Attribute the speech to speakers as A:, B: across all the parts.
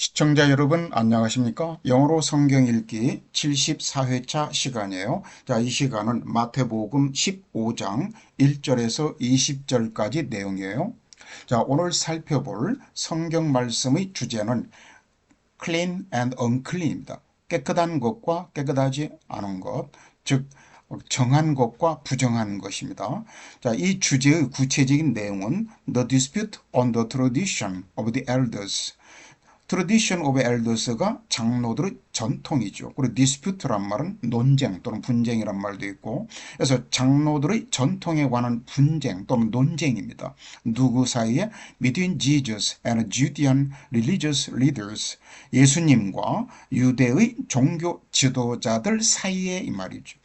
A: 시청자 여러분 안녕하십니까? 영어로 성경 읽기 74회차 시간이에요. 자, 이 시간은 마태복음 15장 1절에서 20절까지 내용이에요. 자, 오늘 살펴볼 성경 말씀의 주제는 clean and unclean입니다. 깨끗한 것과 깨끗하지 않은 것, 즉 정한 것과 부정한 것입니다. 자, 이 주제의 구체적인 내용은 The dispute on the tradition of the elders, tradition of elders가 장로들의 전통이죠. 그리고 dispute란 말은 논쟁 또는 분쟁이란 말도 있고, 그래서 장로들의 전통에 관한 분쟁 또는 논쟁입니다. 누구 사이에? Between Jesus and Judean religious leaders. 예수님과 유대의 종교 지도자들 사이에 이 말이죠.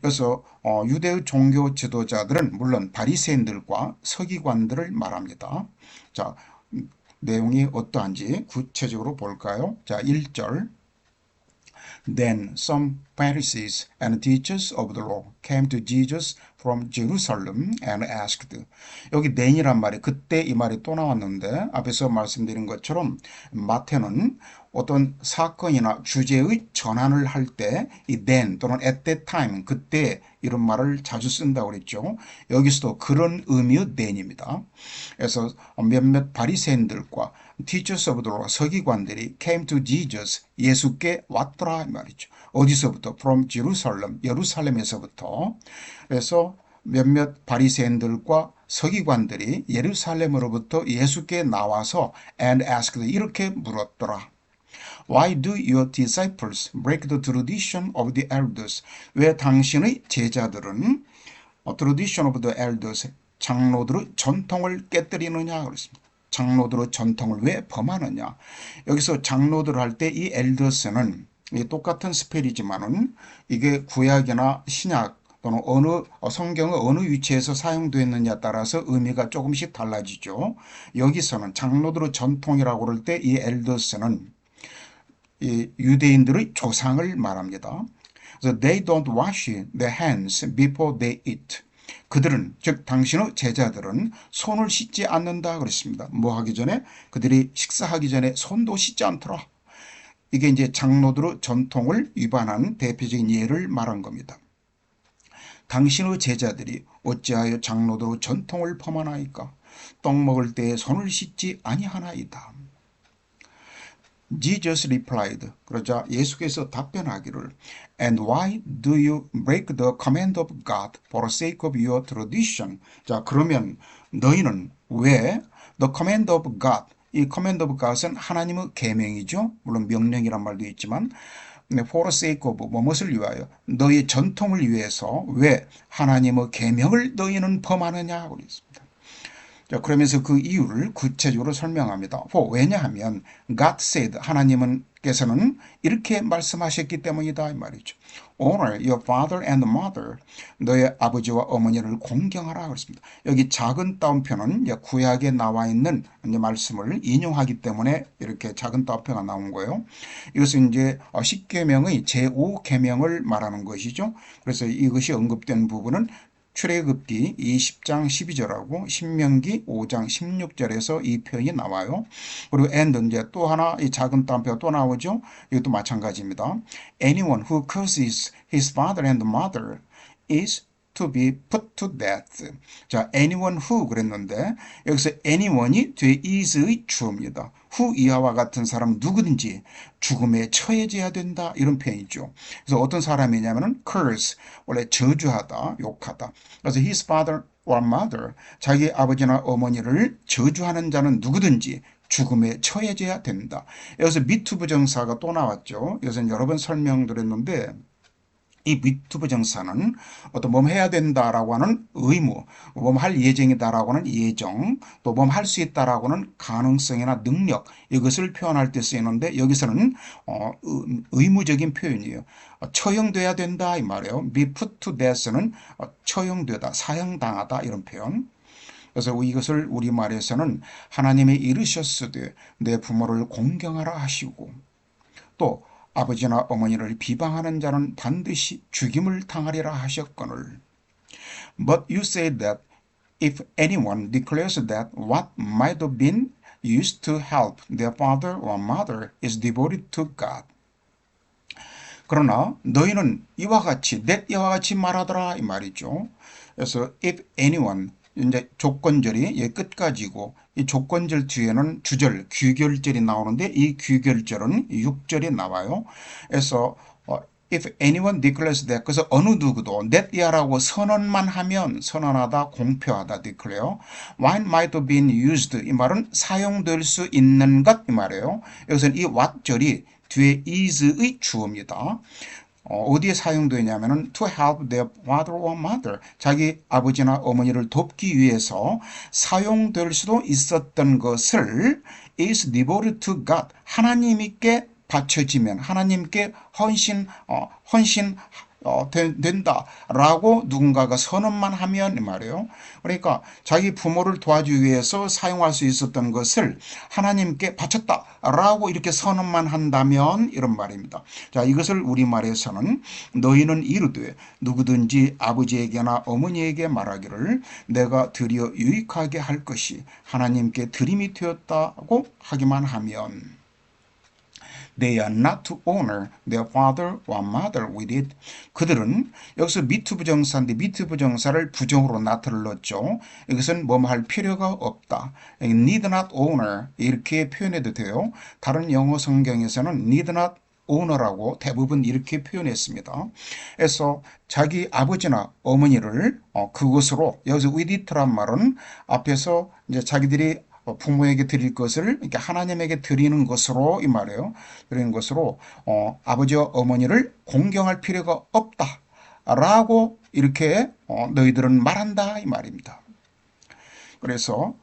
A: 그래서 유대의 종교 지도자들은 물론 바리새인들과 서기관들을 말합니다. 자, 내용이 어떠한지 구체적으로 볼까요? 자, 1절. Then some Pharisees and teachers of the law came to Jesus from Jerusalem and asked. 여기 then이란 말이 그때 이 말이 또 나왔는데 앞에서 말씀드린 것처럼 마태는 어떤 사건이나 주제의 전환을 할 때 이 then 또는 at that time 그때 이런 말을 자주 쓴다고 그랬죠. 여기서도 그런 의미의 then입니다. 그래서 몇몇 바리새인들과 teachers of the law 서기관들이 came to Jesus 예수께 왔더라 이 말이죠. 어디서부터? From Jerusalem 예루살렘에서부터. 그래서 몇몇 바리새인들과 서기관들이 예루살렘으로부터 예수께 나와서 and asked 이렇게 물었더라. Why do your disciples break the tradition of the elders? 왜 당신의 제자들은 tradition of the elders 장로들의 전통을 깨뜨리느냐 그랬습니다. 장로들의 전통을 왜 범하느냐. 여기서 장로들 할 때 이 엘더스는 똑같은 스펠이지만은 이게 구약이나 신약 또는 성경의 어느 위치에서 사용되었느냐에 따라서 의미가 조금씩 달라지죠. 여기서는 장로들의 전통이라고 그럴 때 이 엘더스는 이 유대인들의 조상을 말합니다. 그래서 they don't wash their hands before they eat. 그들은 즉 당신의 제자들은 손을 씻지 않는다 그랬습니다. 뭐 하기 전에? 그들이 식사하기 전에 손도 씻지 않더라. 이게 이제 장로들의 전통을 위반하는 대표적인 예를 말한 겁니다. 당신의 제자들이 어찌하여 장로들의 전통을 범하나이까? 떡 먹을 때에 손을 씻지 아니하나이다. Jesus replied. 그러자 예수께서 답변하기를 And why do you break the command of God for the sake of your tradition? 자, 그러면 너희는 왜 the command of God, 이 command of God은 하나님의 계명이죠. 물론 명령이란 말도 있지만 for the sake of 무엇을 위하여? 너희 전통을 위해서 왜 하나님의 계명을 너희는 범하느냐 그랬습니다. 자, 그러면서 그 이유를 구체적으로 설명합니다. 왜냐하면 God said 하나님께서는 이렇게 말씀하셨기 때문이다 이 말이죠. Honor your father and mother. 너의 아버지와 어머니를 공경하라 그랬습니다. 여기 작은 따옴표는 구약에 나와 있는 말씀을 인용하기 때문에 이렇게 작은 따옴표가 나온 거예요. 이것은 이제 10계명의 제5계명을 말하는 것이죠. 그래서 이것이 언급된 부분은 출애굽기 20장 12절하고 신명기 5장 16절에서 이 표현이 나와요. 그리고 and 이제 또 하나 이 작은 따옴표가 또 나오죠. 이것도 마찬가지입니다. Anyone who curses his father and mother is to be put to death. 자, anyone who 그랬는데 여기서 anyone이 뒤에 is의 주어입니다. who 이하와 같은 사람 누구든지 죽음에 처해져야 된다 이런 표현이죠. 그래서 어떤 사람이냐면은 curse 원래 저주하다, 욕하다. 그래서 his father or mother 자기 아버지나 어머니를 저주하는 자는 누구든지 죽음에 처해져야 된다. 여기서 미투 부정사가 또 나왔죠. 이것은 여러 번 설명드렸는데 이 미투부 정사는 어떤 뭐 해야 된다라고 하는 의무, 뭐 할 예정이다라고 하는 예정, 또 뭐 할 수 있다라고 하는 가능성이나 능력 이것을 표현할 때 쓰이는데 여기서는 의무적인 표현이에요. 처형돼야 된다 이 말이에요. be put to death는 처형되다, 사형당하다 이런 표현. 그래서 이것을 우리말에서는 하나님이 이르셨으되 내 부모를 공경하라 하시고 또 아버지나 어머니를 비방하는 자는 반드시 죽임을 당하리라 하셨거늘. But you say that if anyone declares that what might have been used to help their father or mother is devoted to God. 그러나 너희는 이와 같이 이와 같이 말하더라 이 말이죠. 그래서 if anyone 이제 조건절이 얘 끝까지고 이 조건절 뒤에는 주절 귀결절이 나오는데 이 귀결절은 6절에 나와요. 그래서 if anyone declares that 그래서 어느 누구도 that이라고 선언만 하면 선언하다 공표하다 declare what might have been used 이 말은 사용될 수 있는 것 이 말이에요. 여기서는 이 what절이 뒤에 is의 주어입니다. 어디에 사용되냐면은 to help their father or mother 자기 아버지나 어머니를 돕기 위해서 사용될 수도 있었던 것을 is devoted to God 하나님께 바쳐지면 하나님께 헌신 된다라고 누군가가 선언만 하면 말이에요. 그러니까 자기 부모를 도와주기 위해서 사용할 수 있었던 것을 하나님께 바쳤다라고 이렇게 선언만 한다면 이런 말입니다. 자, 이것을 우리말에서는 너희는 이르되 누구든지 아버지에게나 어머니에게 말하기를 내가 드려 유익하게 할 것이 하나님께 드림이 되었다고 하기만 하면 They are not to honor their father or mother with it. 그들은 여기서 미투 부정사인데 미투 부정사를 부정으로 not를 넣었죠. 이것은 뭐뭐 할 필요가 없다. need not honor 이렇게 표현해도 돼요. 다른 영어 성경에서는 need not honor라고 대부분 이렇게 표현했습니다. 그래서 자기 아버지나 어머니를 그것으로 여기서 with it란 말은 앞에서 이제 자기들이 부모에게 드릴 것을 이렇게 하나님에게 드리는 것으로 이 말이에요. 드리는 것으로 아버지와 어머니를 공경할 필요가 없다라고 이렇게 너희들은 말한다 이 말입니다. 그래서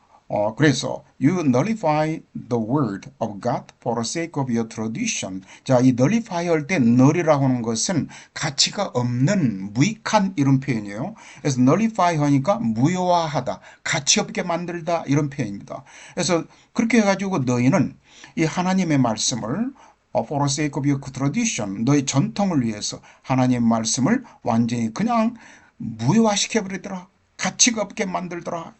A: you nullify the word of God for the sake of your tradition. 자, 이 nullify 할 때 null이라고 하는 것은 가치가 없는 무익한 이런 표현이에요. 그래서 nullify 하니까 무효화하다, 가치 없게 만들다 이런 표현입니다. 그래서 그렇게 해가지고 너희는 이 하나님의 말씀을 for the sake of your tradition, 너희 전통을 위해서 하나님의 말씀을 완전히 그냥 무효화시켜버리더라, 가치가 없게 만들더라.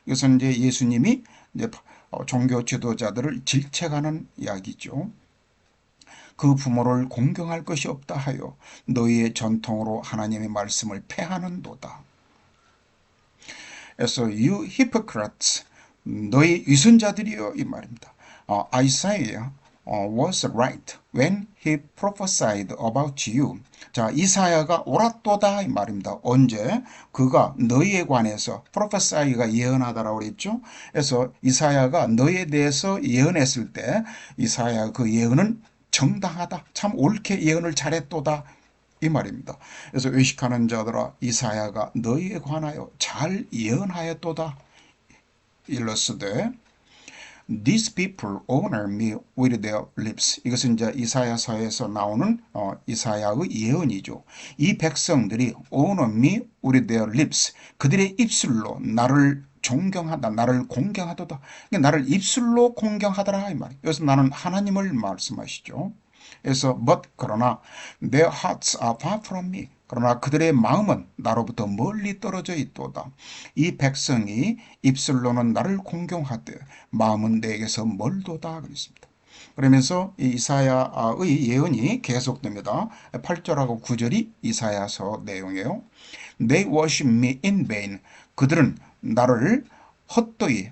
A: 이것은 이제 예수님이 이제 종교 지도자들을 질책하는 이야기죠. 그 부모를 공경할 것이 없다 하여 너희의 전통으로 하나님의 말씀을 폐하는도다. 그래서 you hypocrites, 너희 위선자들이여 이 말입니다. Isaiah was right when he prophesied about you. 자, 이사야가 옳았도다 이 말입니다. 언제? 그가 너희에 관해서 prophesy가 예언하다라고 그랬죠. 그래서 이사야가 너희에 대해서 예언했을 때 이사야 그 예언은 정당하다. 참 옳게 예언을 잘했도다. 이 말입니다. 그래서 외식하는 자들아 이사야가 너희에 관하여 잘 예언하였도다. 일러스되 These people honor me with their lips. 이것은 이제 이사야서에서 나오는 이사야의 예언이죠. 이 백성들이 honor me with their lips. 그들의 입술로 나를 존경하다, 나를 공경하도다. 그러니까 나를 입술로 공경하더라 이 말이에요. 여기서 나는 하나님을 말씀하시죠. 그래서 그러나 their hearts are far from me. 그러나 그들의 마음은 나로부터 멀리 떨어져 있도다. 이 백성이 입술로는 나를 공경하되 마음은 내게서 멀도다 그랬습니다. 그러면서 이사야의 예언이 계속됩니다. 8절하고 9절이 이사야서 내용이에요. They worship me in vain. 그들은 나를 헛되이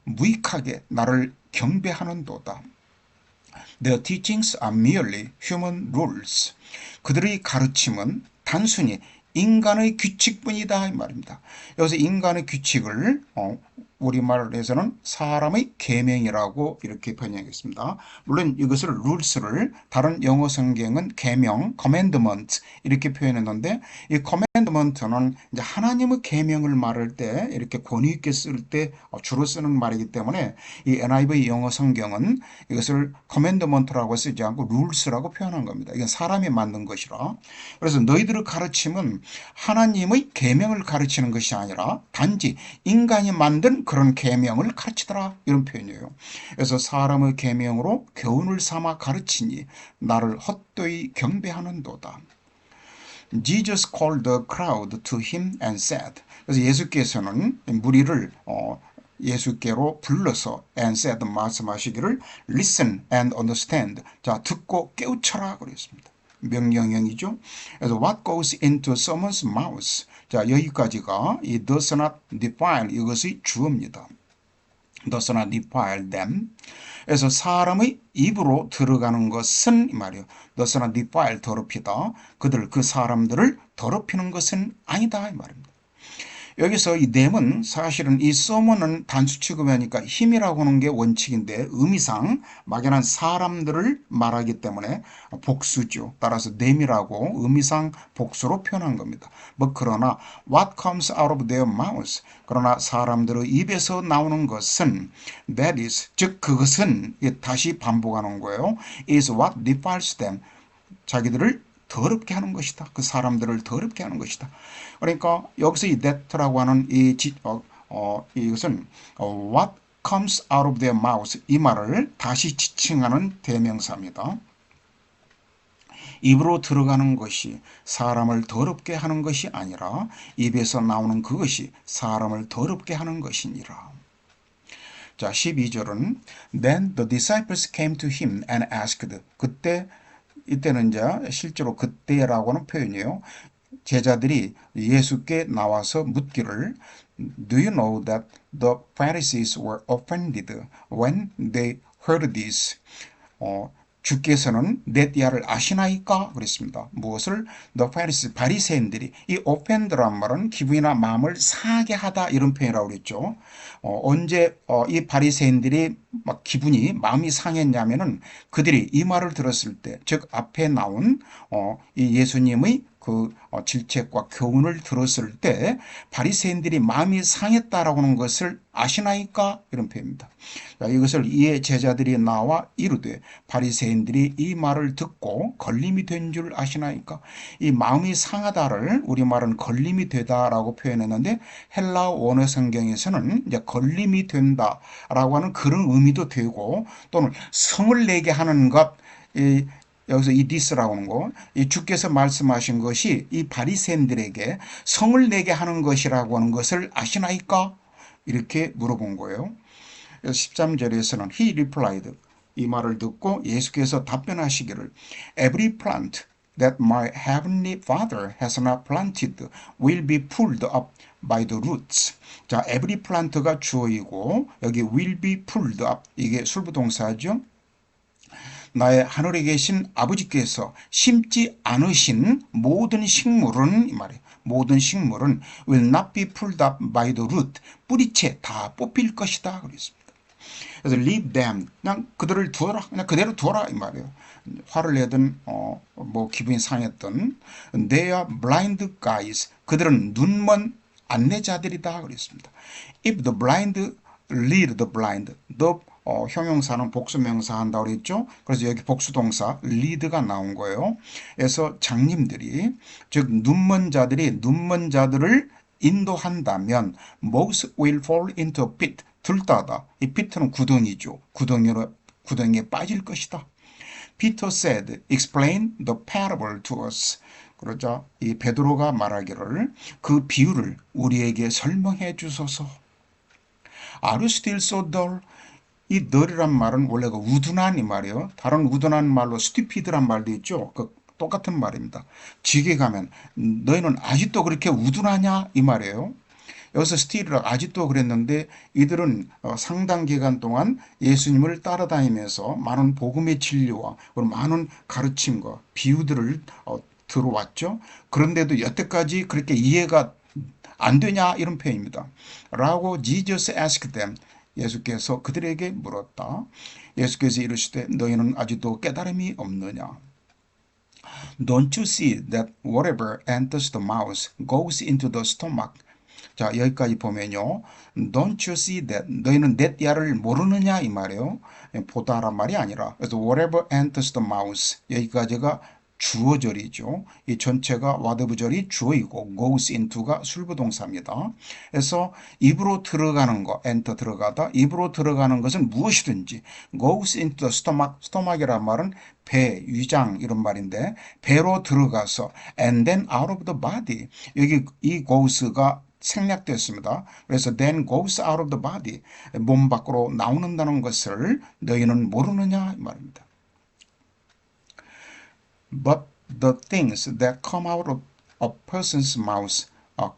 A: 무익하게 나를 경배하는도다. Their teachings are merely human rules. 그들의 가르침은 단순히 인간의 규칙뿐이다 이 말입니다. 여기서 인간의 규칙을 우리말에서는 사람의 계명이라고 이렇게 번역했습니다. 물론 이것을 rules를 다른 영어 성경은 계명, commandment 이렇게 표현했는데 이 commandment는 이제 하나님의 계명을 말할 때 이렇게 권위 있게 쓸 때 주로 쓰는 말이기 때문에 이 NIV 영어 성경은 이것을 commandment라고 쓰지 않고 rules라고 표현한 겁니다. 이건 사람이 만든 것이라. 그래서 너희들의 가르침은 하나님의 계명을 가르치는 것이 아니라 단지 인간이 만든 그런 계명을 가르치더라 이런 표현이에요. 그래서 사람의 계명으로 교훈을 삼아 가르치니 나를 헛되이 경배하는도다. Jesus called the crowd to him and said. 그래서 예수께서는 무리를 예수께로 불러서 and said 말씀하시기를 listen and understand. 자, 듣고 깨우쳐라 그랬습니다. 명령형이죠. 그래서 what goes into someone's mouth. 자, 여기까지가 이 does not defile 이것의 주어입니다. does not defile them. 그래서 사람의 입으로 들어가는 것은 이 말이에요. does not defile 더럽히다. 그 사람들을 더럽히는 것은 아니다 이 말입니다. 여기서 이 them은 사실은 이 someone은 단수 취급하니까 힘이라고 하는 게 원칙인데 의미상 막연한 사람들을 말하기 때문에 복수죠. 따라서 them이라고 의미상 복수로 표현한 겁니다. 뭐 그러나 what comes out of their mouths. 그러나 사람들의 입에서 나오는 것은 that is 즉 그것은 다시 반복하는 거예요. is what defiles them. 자기들을 더럽게 하는 것이다. 그 사람들을 더럽게 하는 것이다. 그러니까 여기서 이 that라고 하는 이것은 what comes out of their mouth 이 말을 다시 지칭하는 대명사입니다. 입으로 들어가는 것이 사람을 더럽게 하는 것이 아니라 입에서 나오는 그것이 사람을 더럽게 하는 것이니라. 자, 12절은 Then the disciples came to him and asked. 이때는 이제 실제로 그때라고 하는 표현이에요. 제자들이 예수께 나와서 묻기를 Do you know that the Pharisees were offended when they heard this? 주께서는 내 띠아를 아시나이까? 그랬습니다. 무엇을? The Pharisees, 바리새인들이 이 offend란 말은 기분이나 마음을 상하게 하다 이런 표현이라고 그랬죠. 언제 이 바리새인들이 막 기분이 마음이 상했냐면은 그들이 이 말을 들었을 때, 즉 앞에 나온 이 예수님의 그 질책과 교훈을 들었을 때 바리새인들이 마음이 상했다라고 하는 것을 아시나이까? 이런 표현입니다. 이것을 이에 제자들이 나와 이르되 바리새인들이 이 말을 듣고 걸림이 된 줄 아시나이까? 이 마음이 상하다를 우리말은 걸림이 되다라고 표현했는데 헬라 원어 성경에서는 이제 걸림이 된다라고 하는 그런 의미도 되고 또는 성을 내게 하는 것, 여기서 이 디스라고 하는 거, 이 주께서 말씀하신 것이 이 바리새인들에게 성을 내게 하는 것이라고 하는 것을 아시나이까? 이렇게 물어본 거예요. 13절에서는 he replied, 이 말을 듣고 예수께서 답변하시기를 every plant that my heavenly Father has not planted will be pulled up by the roots. 자, every plant가 주어이고 여기 will be pulled up 이게 술부동사죠. 나의 하늘에 계신 아버지께서 심지 않으신 모든 식물은 이 말이에요. 모든 식물은 will not be pulled up by the root. 뿌리채 다 뽑힐 것이다 그랬습니다. 그래서 leave them 그냥 그들을 두어라. 그냥 그대로 두어라 이 말이에요. 화를 내든 뭐 기분이 상했던 they are blind guys. 그들은 눈먼 안내자들이다 그랬습니다. If the blind lead the blind. the 형용사는 복수명사 한다고 그랬죠. 그래서 여기 복수동사 lead가 나온 거예요. 그래서 장님들이 즉 눈먼 자들을 인도한다면 most will fall into a pit. 들다다. 이 pit는 구덩이죠. 구덩이에 빠질 것이다. Peter said, explain the parable to us. 그러자 이 베드로가 말하기를 그 비유를 우리에게 설명해 주소서. Are you still so dull? 이 dull이란 말은 원래 그 우둔한 이 말이에요. 다른 우둔한 말로 stupid란 말도 있죠. 그 똑같은 말입니다. 지게 가면 너희는 아직도 그렇게 우둔하냐 이 말이에요. 여기서 still이라 아직도 그랬는데 이들은 상당 기간 동안 예수님을 따라다니면서 많은 복음의 진리와 그리고 많은 가르침과 비유들을 들어왔죠. 그런데도 여태까지 그렇게 이해가 안 되냐 이런 표현입니다. 라고 Jesus asked them. 예수께서 그들에게 물었다. 예수께서 이르시되 너희는 아직도 깨달음이 없느냐. Don't you see that whatever enters the mouth goes into the stomach. 자, 여기까지 보면요. Don't you see that 너희는 내 띠아를 모르느냐 이 말이에요. 보다란 말이 아니라 그래서 whatever enters the mouth 여기까지가 주어절이죠. 이 전체가 와드브절이 주어이고 goes into가 술부동사입니다. 그래서 입으로 들어가는 거, enter 들어가다, 입으로 들어가는 것은 무엇이든지 goes into the stomach, stomach이란 말은 배, 위장 이런 말인데 배로 들어가서 and then out of the body 여기 이 goes가 생략되었습니다. 그래서 then goes out of the body, 몸 밖으로 나오는다는 것을 너희는 모르느냐 이 말입니다. But the things that come out of a person's mouth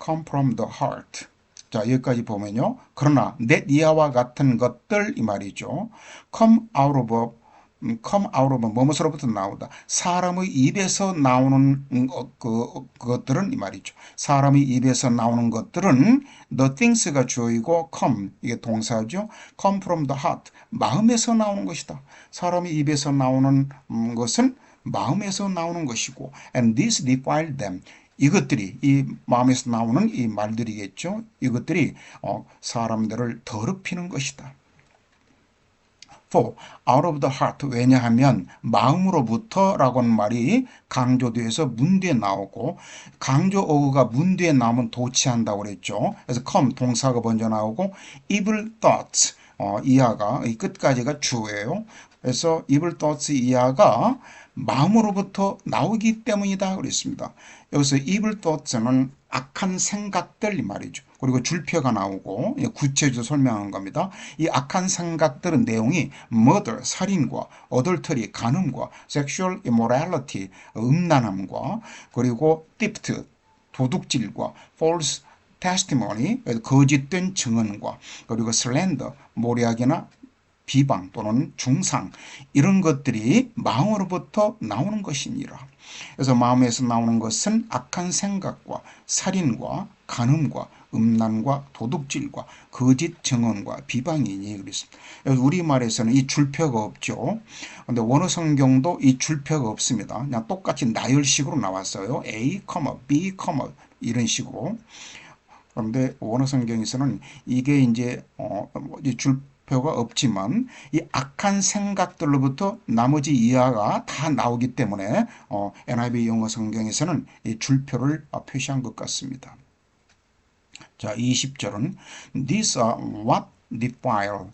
A: come from the heart. 자, 여기까지 보면요. 그러나 넷 이하와 같은 것들 이 말이죠. come out of 뭐뭐서로부터 나오다. 사람의 입에서 나오는 그것들은 이 말이죠. 사람의 입에서 나오는 것들은 the things가 주어이고 come 이게 동사죠. come from the heart 마음에서 나오는 것이다. 사람의 입에서 나오는 것은 마음에서 나오는 것이고 and this defile them 이것들이 이 마음에서 나오는 이 말들이겠죠. 이것들이 사람들을 더럽히는 것이다. For out of the heart 왜냐하면 마음으로부터 라고는 말이 강조돼서 문뒤에 나오고 강조 어구가 문뒤에 나오면 도치한다고 그랬죠. 그래서 come 동사가 먼저 나오고 evil thoughts 이하가 이 끝까지가 주어예요. 그래서 evil thoughts 이하가 마음으로부터 나오기 때문이다 그랬습니다. 여기서 evil thoughts는 악한 생각들 이 말이죠. 그리고 줄표가 나오고 구체적으로 설명한 겁니다. 이 악한 생각들은 내용이 murder, 살인과 adultery, 간음과 sexual immorality, 음란함과 그리고 theft, 도둑질과 false testimony, 거짓된 증언과 그리고 slander, 모략이나 비방 또는 중상 이런 것들이 마음으로부터 나오는 것이니라. 그래서 마음에서 나오는 것은 악한 생각과 살인과 간음과 음란과 도둑질과 거짓 증언과 비방이니 그랬습니다. 우리말에서는 이 줄표가 없죠. 근데 원어 성경도 이 줄표가 없습니다. 그냥 똑같이 나열식으로 나왔어요. A, B, 이런 식으로. 그런데 원어 성경에서는 이게 이제 줄표가 없지만 이 악한 생각들로부터 나머지 이하가 다 나오기 때문에 NIV 영어 성경에서는 이 줄표를 표시한 것 같습니다. 자, 20절은 These are what defile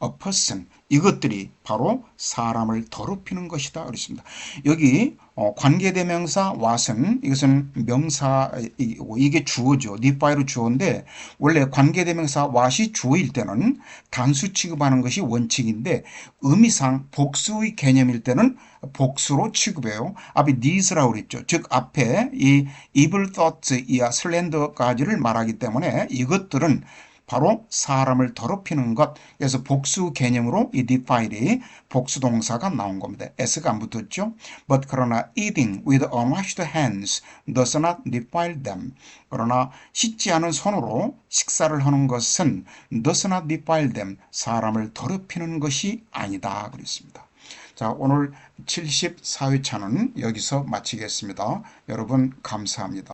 A: a person. 이것들이 바로 사람을 더럽히는 것이다 그랬습니다. 여기 관계대명사 what은 이것은 명사이고 이게 주어죠. defile은 주어인데 원래 관계대명사 what이 주어일 때는 단수 취급하는 것이 원칙인데 의미상 복수의 개념일 때는 복수로 취급해요. 앞에 these라고 그랬죠. 즉 앞에 이 evil thoughts 이하 slander까지를 말하기 때문에 이것들은 바로 사람을 더럽히는 것. 그래서 복수 개념으로 이 defile이 복수 동사가 나온 겁니다. s가 안 붙었죠. But 그러나 eating with unwashed hands does not defile them. 그러나 씻지 않은 손으로 식사를 하는 것은 does not defile them. 사람을 더럽히는 것이 아니다 그랬습니다. 자, 오늘 74회차는 여기서 마치겠습니다. 여러분 감사합니다.